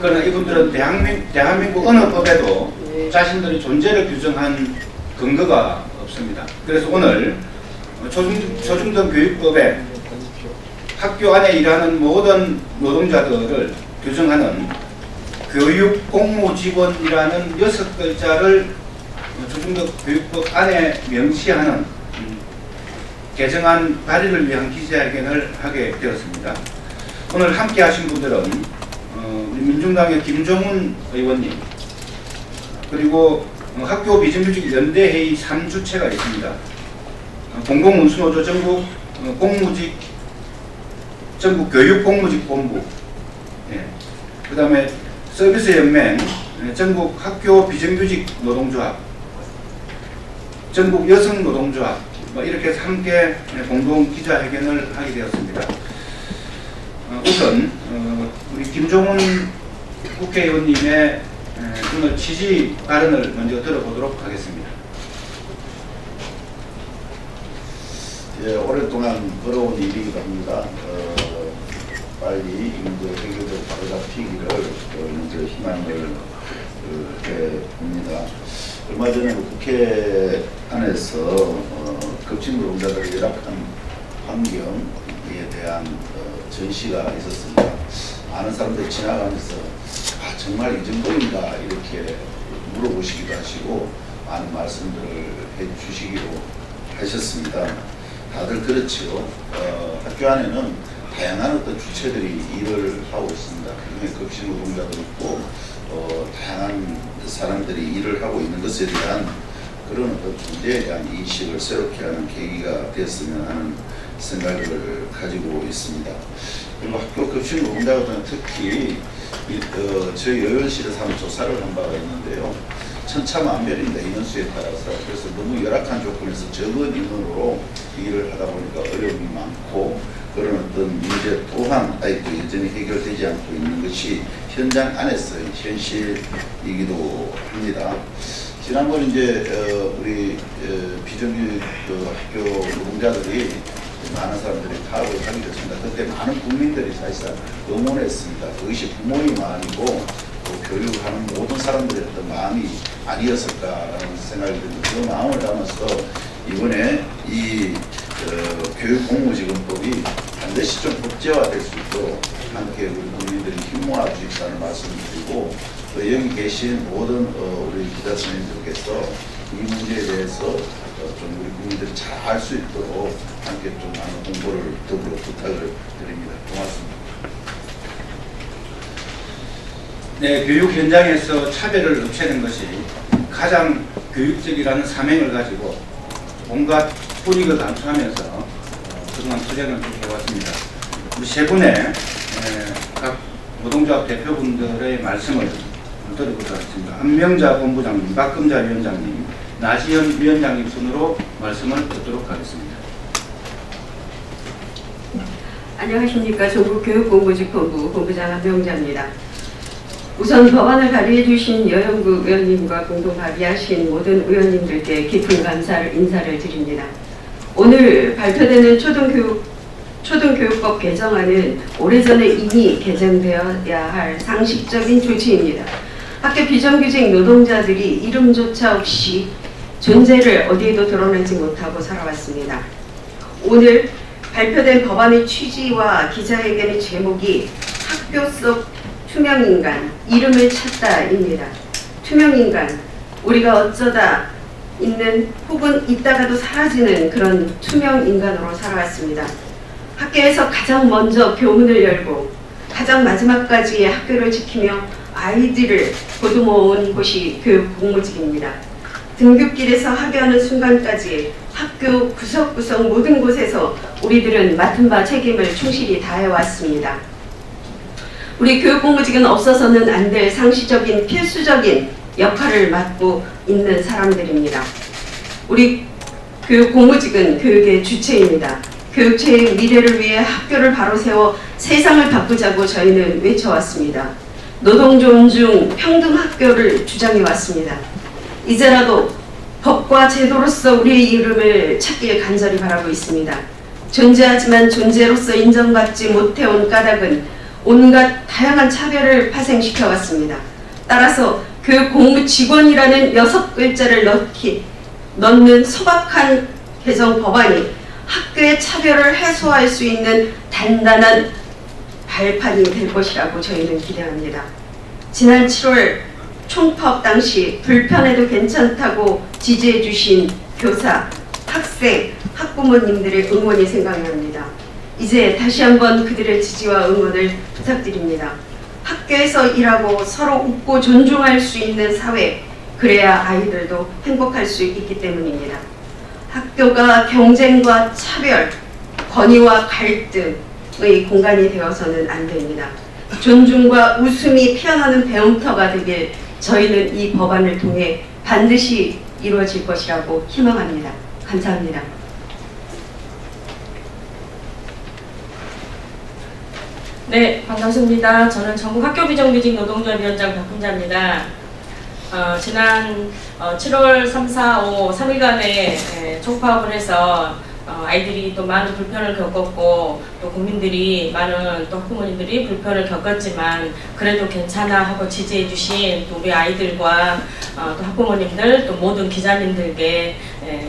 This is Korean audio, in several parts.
그러나 이분들은 대한민국 어느 법에도 자신들의 존재를 규정한 근거가 없습니다. 그래서 오늘 초중등 교육법에 학교 안에 일하는 모든 노동자들을 규정하는 교육공무직원이라는 6글자를 초중등 교육법 안에 명시하는 개정안 발의를 위한 기자회견을 하게 되었습니다. 오늘 함께 하신 분들은 우리 민중당의 김종훈 의원님, 그리고 학교 비정규직 연대회의 3주체가 있습니다. 공공운수노조 전국 교육공무직본부, 그 다음에 서비스연맹, 전국 학교 비정규직 노동조합, 전국 여성노동조합, 이렇게 해서 함께 공동 기자회견을 하게 되었습니다. 우선 우리 김종훈 국회의원님의 오늘 취지 발언을 먼저 들어보도록 하겠습니다. 예, 오랫동안 걸어온 일이기도 합니다. 빨리 문제 해결될 바로 잡히기를 먼저 희망을 해봅니다. 얼마 전에 국회 안에서 급식노동자들의 열악한 환경에 대한 전시가 있었습니다. 많은 사람들이 지나가면서 정말 이 정도인가 이렇게 물어보시기도 하시고 많은 말씀들을 해주시기로 하셨습니다. 다들 그렇지요. 학교 안에는 다양한 어떤 주체들이 일을 하고 있습니다. 그중에 급식노동자도 있고 다양한 사람들이 일을 하고 있는 것에 대한 그런 어떤 존재에 대한 인식을 새롭게 하는 계기가 되었으면 하는 생각을 가지고 있습니다. 그리고 학교 급식노동자들은 특히 저희 여연실에서 한번 조사를 한 바가 있는데요. 천차만별입니다. 인원수에 따라서. 그래서 너무 열악한 조건에서 적은 인원으로 일을 하다 보니까 어려움이 많고 그런 어떤 문제 또한 아직도 여전히 해결되지 않고 있는 것이 현장 안에서의 현실이기도 합니다. 지난번 이제 우리 비정규직 학교 노동자들이 많은 사람들이 파업을 하게 됐습니다. 그때 많은 국민들이 사실상 응원했습니다. 그것이 부모의 마음이고 또 교육하는 모든 사람들의 어떤 마음이 아니었을까라는 생각이 듭니다. 그 마음을 담아서 이번에 이 교육공무직원법이 반드시 좀 법제화될 수 있도록 함께 우리 국민들이 힘 모아 주십사는 말씀을 드리고 또 여기 계신 모든 우리 기자 선생님들께서 이 문제에 대해서 좀 우리 국민들이 잘 알 수 있도록 함께 좀 많은 공부를 더불어 부탁을 드립니다. 고맙습니다. 네, 교육 현장에서 차별을 없애는 것이 가장 교육적이라는 사명을 가지고 온갖 불이익을 감수하면서 그동안 투쟁을 쭉 해왔습니다. 우리 세 분의 각 노동조합 대표분들의 말씀을 들어보도록 하겠습니다. 안명자 본부장님, 박금자 위원장님, 나지현 위원장님 순으로 말씀을 듣도록 하겠습니다. 안녕하십니까. 전국교육공무직본부 본부장 안명자입니다. 우선 법안을 발의해 주신 여영구 의원님과 공동 발의하신 모든 의원님들께 깊은 감사를 인사를 드립니다. 오늘 발표되는 초등교육법 개정안은 오래전에 이미 개정되어야 할 상식적인 조치입니다. 학교 비정규직 노동자들이 이름조차 없이 존재를 어디에도 드러내지 못하고 살아왔습니다. 오늘 발표된 법안의 취지와 기자회견의 제목이 학교 속 투명인간, 이름을 찾다입니다. 투명인간, 우리가 어쩌다 있는 혹은 있다가도 사라지는 그런 투명인간으로 살아왔습니다. 학교에서 가장 먼저 교문을 열고 가장 마지막까지 학교를 지키며 아이들을 보듬어온 곳이 교육공무직입니다. 등굣길에서 하교하는 순간까지 학교 구석구석 모든 곳에서 우리들은 맡은 바 책임을 충실히 다해왔습니다. 우리 교육공무직은 없어서는 안 될 상시적인 필수적인 역할을 맡고 있는 사람들입니다. 우리 교육공무직은 교육의 주체입니다. 교육체의 미래를 위해 학교를 바로 세워 세상을 바꾸자고 저희는 외쳐왔습니다. 노동 존중 평등 학교를 주장해왔습니다. 이제라도 법과 제도로서 우리의 이름을 찾길 간절히 바라고 있습니다. 존재하지만 존재로서 인정받지 못해온 까닭은 온갖 다양한 차별을 파생시켜 왔습니다. 따라서 교육 공무 직원이라는 6글자를 넣는 소박한 개정 법안이 학교의 차별을 해소할 수 있는 단단한 발판이 될 것이라고 저희는 기대합니다. 지난 7월 총파업 당시 불편해도 괜찮다고 지지해 주신 교사, 학생, 학부모님들의 응원이 생각납니다. 이제 다시 한번 그들의 지지와 응원을 부탁드립니다. 학교에서 일하고 서로 웃고 존중할 수 있는 사회, 그래야 아이들도 행복할 수 있기 때문입니다. 학교가 경쟁과 차별, 권위와 갈등의 공간이 되어서는 안 됩니다. 존중과 웃음이 피어나는 배움터가 되길 저희는 이 법안을 통해 반드시 이루어질 것이라고 희망합니다. 감사합니다. 네, 반갑습니다. 저는 전국 학교비정규직 노동조합 위원장 박훈자입니다. 지난 7월 3, 4, 5, 3일간의 총파업을 해서 아이들이 또 많은 불편을 겪었고 또 국민들이 많은 또 학부모님들이 불편을 겪었지만 그래도 괜찮아 하고 지지해 주신 또 우리 아이들과 또 학부모님들 또 모든 기자님들께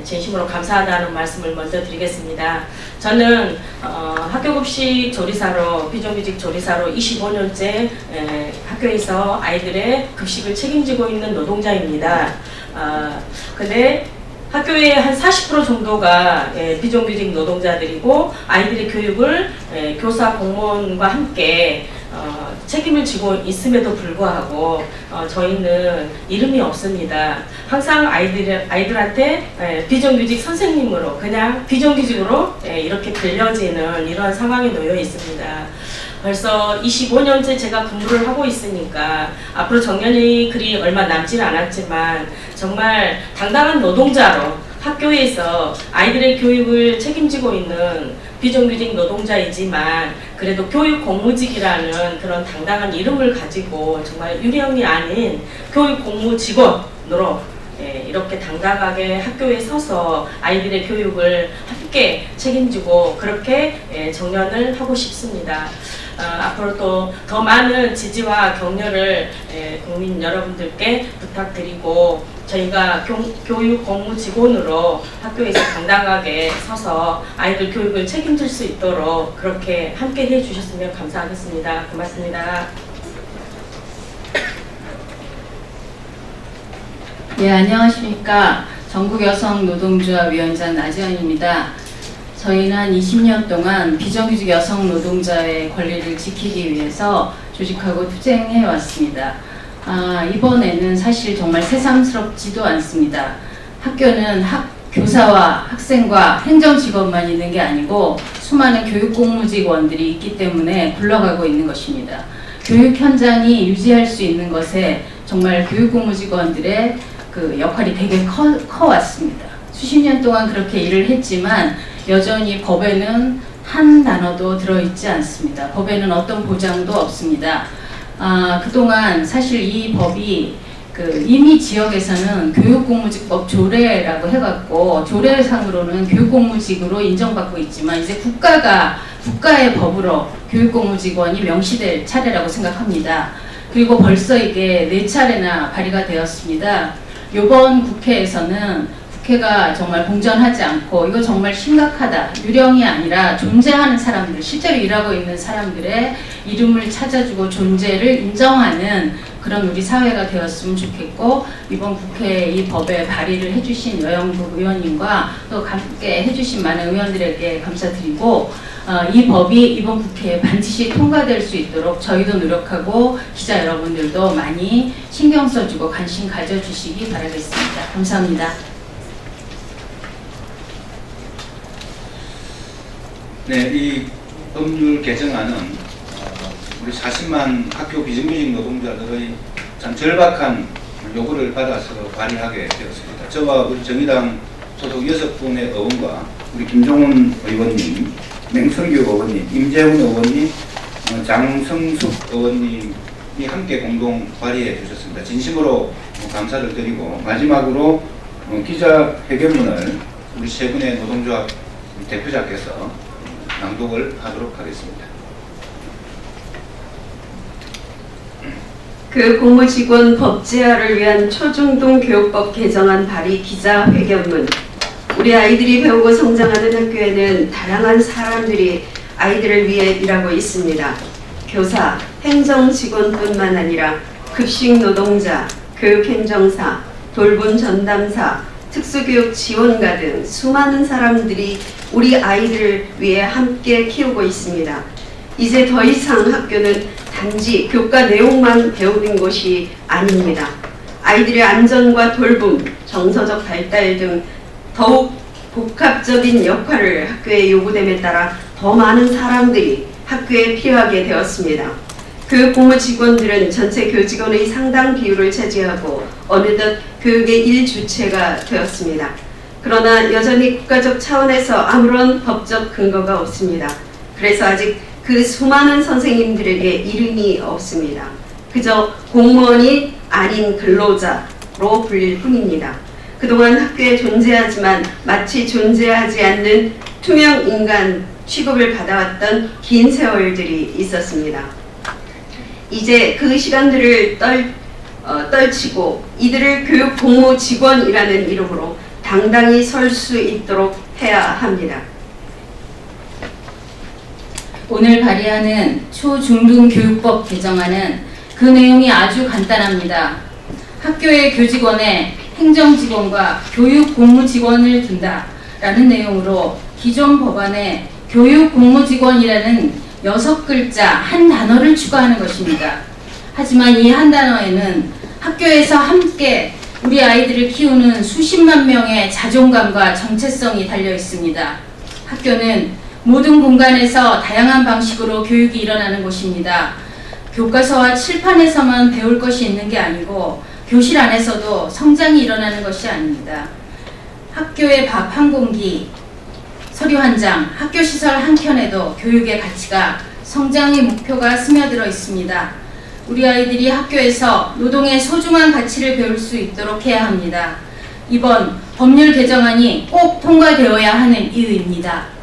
진심으로 감사하다는 말씀을 먼저 드리겠습니다. 저는 학교급식 조리사로 비정규직 조리사로 25년째 학교에서 아이들의 급식을 책임지고 있는 노동자입니다. 근데 학교의 한 40% 정도가 비정규직 노동자들이고 아이들의 교육을 교사, 공무원과 함께 책임을 지고 있음에도 불구하고 저희는 이름이 없습니다. 항상 아이들한테 비정규직 선생님으로 그냥 비정규직으로 이렇게 불려지는 이런 상황에 놓여 있습니다. 벌써 25년째 제가 근무를 하고 있으니까 앞으로 정년이 그리 얼마 남지는 않았지만 정말 당당한 노동자로 학교에서 아이들의 교육을 책임지고 있는 비정규직 노동자이지만 그래도 교육 공무직이라는 그런 당당한 이름을 가지고 정말 유령이 아닌 교육 공무 직원으로 이렇게 당당하게 학교에 서서 아이들의 교육을 함께 책임지고 그렇게 정년을 하고 싶습니다. 앞으로 또 더 많은 지지와 격려를 국민 여러분들께 부탁드리고 저희가 교육 공무 직원으로 학교에서 당당하게 서서 아이들 교육을 책임질 수 있도록 그렇게 함께 해주셨으면 감사하겠습니다. 고맙습니다. 네, 안녕하십니까. 전국여성노동조합 위원장 나지연입니다. 저희는 한 20년 동안 비정규직 여성 노동자의 권리를 지키기 위해서 조직하고 투쟁해 왔습니다. 이번에는 사실 정말 새삼스럽지도 않습니다. 학교는 교사와 학생과 행정직원만 있는 게 아니고 수많은 교육공무직원들이 있기 때문에 굴러가고 있는 것입니다. 교육 현장이 유지할 수 있는 것에 정말 교육공무직원들의 그 역할이 되게 커왔습니다. 수십 년 동안 그렇게 일을 했지만 여전히 법에는 한 단어도 들어있지 않습니다. 법에는 어떤 보장도 없습니다. 그동안 사실 이 법이 이미 지역에서는 교육공무직법 조례라고 해갖고 조례상으로는 교육공무직으로 인정받고 있지만 이제 국가의 법으로 교육공무직원이 명시될 차례라고 생각합니다. 그리고 벌써 이게 4차례나 발의가 되었습니다. 이번 국회에서는 국회가 정말 공정하지 않고 이거 정말 심각하다. 유령이 아니라 존재하는 사람들, 실제로 일하고 있는 사람들의 이름을 찾아주고 존재를 인정하는 그런 우리 사회가 되었으면 좋겠고 이번 국회에 이 법에 발의를 해주신 여영국 의원님과 또 함께 해주신 많은 의원들에게 감사드리고 이 법이 이번 국회에 반드시 통과될 수 있도록 저희도 노력하고 기자 여러분들도 많이 신경 써주고 관심 가져주시기 바라겠습니다. 감사합니다. 네, 이 법률 개정안은 우리 40만 학교 비정규직 노동자들의 참 절박한 요구를 받아서 발의하게 되었습니다. 저와 우리 정의당 소속 6분의 의원과 우리 김종훈 의원님, 맹성규 의원님, 임재훈 의원님, 장성숙 의원님이 함께 공동 발의해 주셨습니다. 진심으로 감사를 드리고 마지막으로 기자회견문을 우리 세 분의 노동조합 대표자께서 낭독을 하도록 하겠습니다. 그 공무직원 법제화를 위한 초중등 교육법 개정안 발의 기자회견문. 우리 아이들이 배우고 성장하는 학교에는 다양한 사람들이 아이들을 위해 일하고 있습니다. 교사, 행정직원뿐만 아니라 급식 노동자, 교육행정사, 돌봄 전담사, 특수교육 지원가 등 수많은 사람들이 우리 아이들을 위해 함께 키우고 있습니다. 이제 더 이상 학교는 단지 교과 내용만 배우는 곳이 아닙니다. 아이들의 안전과 돌봄, 정서적 발달 등 더욱 복합적인 역할을 학교에 요구됨에 따라 더 많은 사람들이 학교에 필요하게 되었습니다. 교육 공무 직원들은 전체 교직원의 상당 비율을 차지하고 어느덧 교육의 일주체가 되었습니다. 그러나 여전히 국가적 차원에서 아무런 법적 근거가 없습니다. 그래서 아직 그 수많은 선생님들에게 이름이 없습니다. 그저 공무원이 아닌 근로자로 불릴 뿐입니다. 그동안 학교에 존재하지만 마치 존재하지 않는 투명 인간 취급을 받아왔던 긴 세월들이 있었습니다. 이제 그 시간들을 떨치고 이들을 교육 공무 직원이라는 이름으로 당당히 설 수 있도록 해야 합니다. 오늘 발의하는 초중등 교육법 개정안은 그 내용이 아주 간단합니다. 학교의 교직원에 행정직원과 교육공무직원을 둔다라는 내용으로 기존 법안에 교육공무직원이라는 6글자 한 단어를 추가하는 것입니다. 하지만 이 한 단어에는 학교에서 함께 우리 아이들을 키우는 수십만 명의 자존감과 정체성이 달려 있습니다. 학교는 모든 공간에서 다양한 방식으로 교육이 일어나는 곳입니다. 교과서와 칠판에서만 배울 것이 있는 게 아니고 교실 안에서도 성장이 일어나는 것이 아닙니다. 학교의 밥 한 공기, 서류 한 장, 학교 시설 한 켠에도 교육의 가치가, 성장의 목표가 스며들어 있습니다. 우리 아이들이 학교에서 노동의 소중한 가치를 배울 수 있도록 해야 합니다. 이번 법률 개정안이 꼭 통과되어야 하는 이유입니다.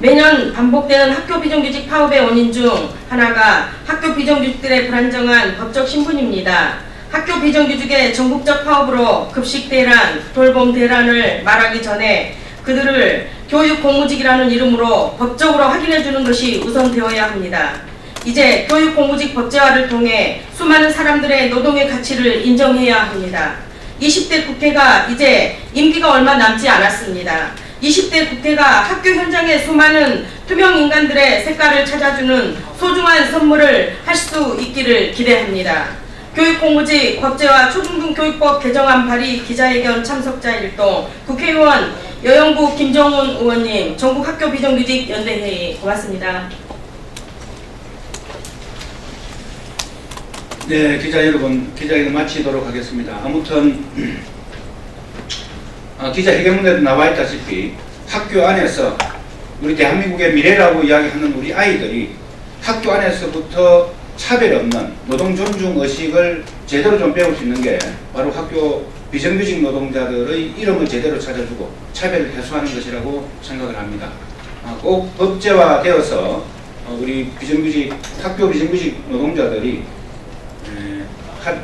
매년 반복되는 학교 비정규직 파업의 원인 중 하나가 학교 비정규직들의 불안정한 법적 신분입니다. 학교 비정규직의 전국적 파업으로 급식 대란, 돌봄 대란을 말하기 전에 그들을 교육 공무직이라는 이름으로 법적으로 확인해 주는 것이 우선 되어야 합니다. 이제 교육 공무직 법제화를 통해 수많은 사람들의 노동의 가치를 인정해야 합니다. 20대 국회가 이제 임기가 얼마 남지 않았습니다. 20대 국회가 학교 현장의 수많은 투명 인간들의 색깔을 찾아주는 소중한 선물을 할 수 있기를 기대합니다. 교육공무직 법제화 초중등 교육법 개정안 발의 기자회견 참석자 일동 국회의원 여영구 김정훈 의원님, 전국 학교 비정규직 연대회의 고맙습니다. 네, 기자 여러분, 기자회견 마치도록 하겠습니다. 아무튼 기자회견문에도 나와 있다시피 학교 안에서 우리 대한민국의 미래라고 이야기하는 우리 아이들이 학교 안에서부터 차별 없는 노동 존중 의식을 제대로 좀 배울 수 있는 게 바로 학교 비정규직 노동자들의 이름을 제대로 찾아주고 차별을 해소하는 것이라고 생각을 합니다. 꼭 법제화되어서 우리 학교 비정규직 노동자들이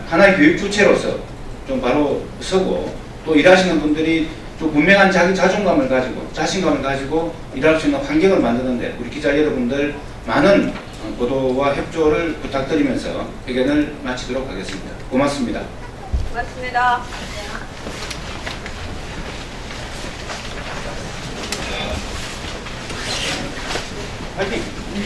하나의 교육 주체로서 좀 바로 서고 또 일하시는 분들이 좀 분명한 자기 자존감을 가지고 자신감을 가지고 일할 수 있는 환경을 만드는데 우리 기자 여러분들 많은 보도와 협조를 부탁드리면서 회견을 마치도록 하겠습니다. 고맙습니다. 고맙습니다. 화이팅!